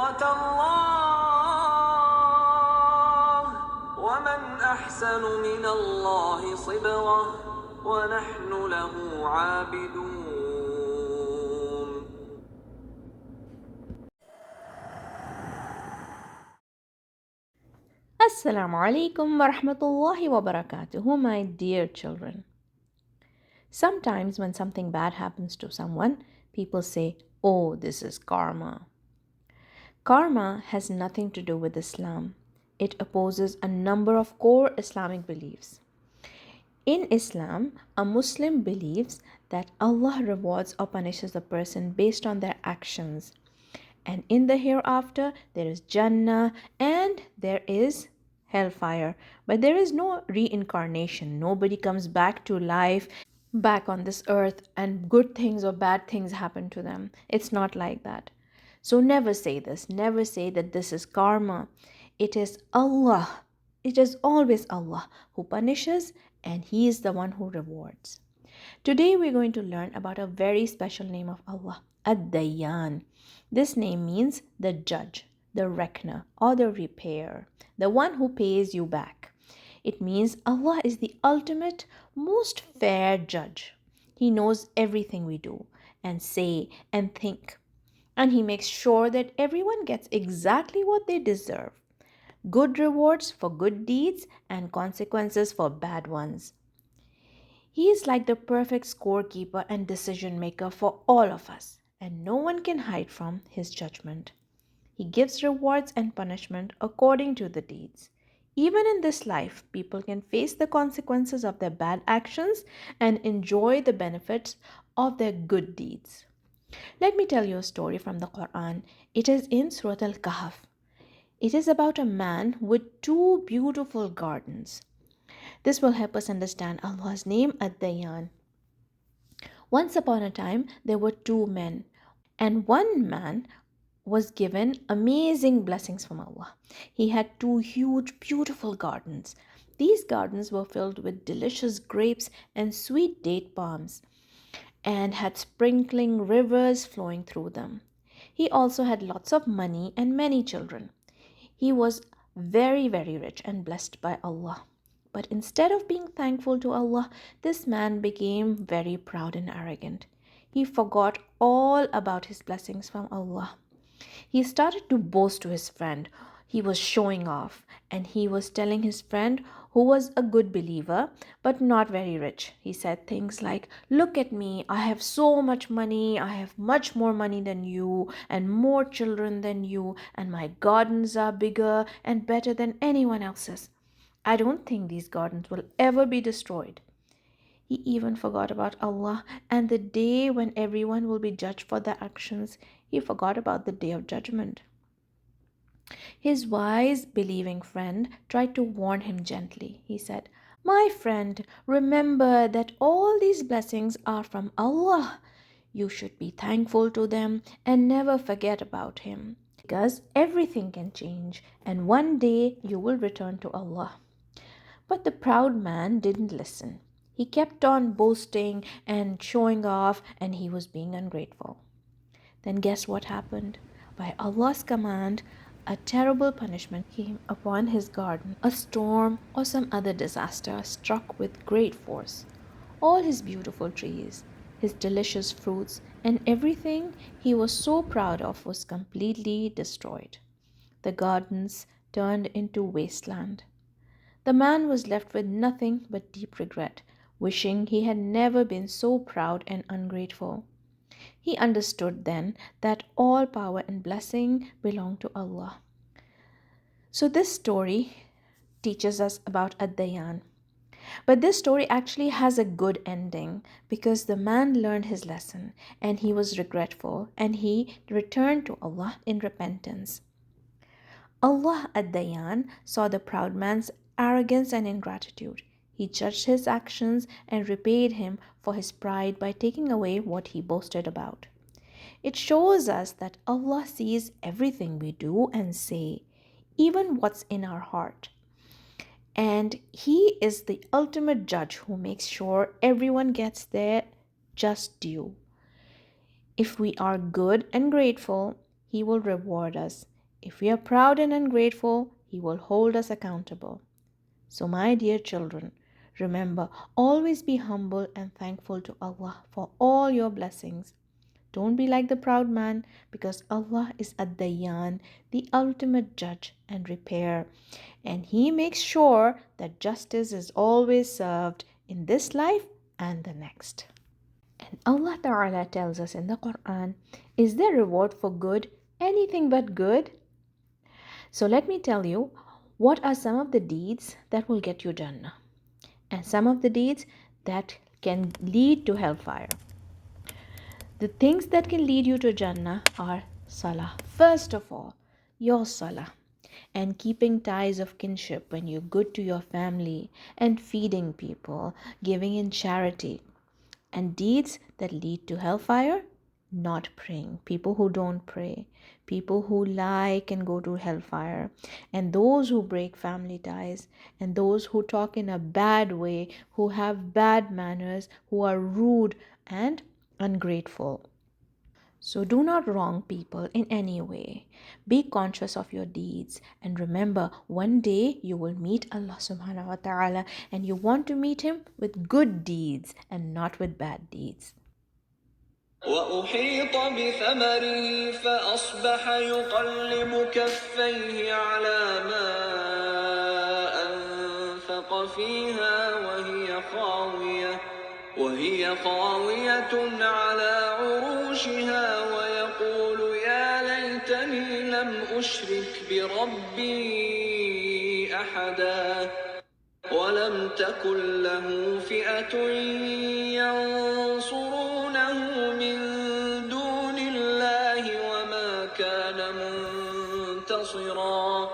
صبغة الله ومن أحسن من الله صبغة ونحن له عابدون. Assalamu alaikum wa rahmatullahi wa barakatuhu, my dear children. Sometimes when something bad happens to someone, people say, "Oh, this is karma." Karma has nothing to do with Islam. It opposes a number of core Islamic beliefs. In Islam, a Muslim believes that Allah rewards or punishes a person based on their actions. And in the hereafter, there is Jannah and there is hellfire. But there is no reincarnation. Nobody comes back to life, back on this earth, and good things or bad things happen to them. It's not like that. So never say this. Never say that this is karma. It is Allah. It is always Allah who punishes, and He is the one who rewards. Today we're going to learn about a very special name of Allah, Ad-Dayyan. This name means the judge, the reckoner, or the repairer, the one who pays you back. It means Allah is the ultimate, most fair judge. He knows everything we do and say and think, and He makes sure that everyone gets exactly what they deserve. Good rewards for good deeds and consequences for bad ones. He is like the perfect scorekeeper and decision maker for all of us, and no one can hide from his judgment. He gives rewards and punishment according to the deeds. Even in this life, people can face the consequences of their bad actions and enjoy the benefits of their good deeds. Let me tell you a story from the Quran. It is in Surah Al Kahf. It is about a man with two beautiful gardens. This will help us understand Allah's name Ad-Dayyan. Once upon a time, there were two men, and one man was given amazing blessings from Allah. He had two huge, beautiful gardens. These gardens were filled with delicious grapes and sweet date palms and had sprinkling rivers flowing through them. He also had lots of money and many children. He was very, very rich and blessed by Allah. But instead of being thankful to Allah, this man became very proud and arrogant. He forgot all about his blessings from Allah. He started to boast to his friend. He was showing off, and he was telling his friend, who was a good believer but not very rich. He said things like, "Look at me, I have so much money, I have much more money than you, and more children than you, and my gardens are bigger and better than anyone else's. I don't think these gardens will ever be destroyed." He even forgot about Allah and the day when everyone will be judged for their actions. He forgot about the day of judgment. His wise, believing friend tried to warn him gently. He said, "My friend, remember that all these blessings are from Allah. You should be thankful to them and never forget about Him, because everything can change and one day you will return to Allah." But the proud man didn't listen. He kept on boasting and showing off, and he was being ungrateful. Then guess what happened? By Allah's command, a terrible punishment came upon his garden. A storm or some other disaster struck with great force. All his beautiful trees, his delicious fruits, and everything he was so proud of was completely destroyed. The gardens turned into wasteland. The man was left with nothing but deep regret, wishing he had never been so proud and ungrateful. He understood then that all power and blessing belong to Allah. So, this story teaches us about Ad-Dayan. But this story actually has a good ending because the man learned his lesson and he was regretful and he returned to Allah in repentance. Allah Ad-Dayan saw the proud man's arrogance and ingratitude. He judged his actions and repaid him for his pride by taking away what he boasted about. It shows us that Allah sees everything we do and say, even what's in our heart. And He is the ultimate judge who makes sure everyone gets their just due. If we are good and grateful, He will reward us. If we are proud and ungrateful, He will hold us accountable. So, my dear children, remember, always be humble and thankful to Allah for all your blessings. Don't be like the proud man, because Allah is Ad-Dayyan, the ultimate judge and repairer, and He makes sure that justice is always served in this life and the next. And Allah Ta'ala tells us in the Quran, is there reward for good anything but good? So let me tell you what are some of the deeds that will get you Jannah and some of the deeds that can lead to hellfire. The things that can lead you to Jannah are Salah. First of all, your Salah and keeping ties of kinship when you're good to your family and feeding people, giving in charity. And deeds that lead to hellfire, not praying. People who don't pray, people who lie can go to hellfire. And those who break family ties, and those who talk in a bad way, who have bad manners, who are rude and ungrateful. So do not wrong people in any way. Be conscious of your deeds and remember one day you will meet Allah subhanahu wa ta'ala and you want to meet Him with good deeds and not with bad deeds. وأحيط بثمره فأصبح يقلب كفيه على ما أنفق فيها وهي خاوية على عروشها ويقول يا ليتني لم أشرك بربي أحدا ولم تكن له فئة ينصرونه من دون الله وما كان منتصرا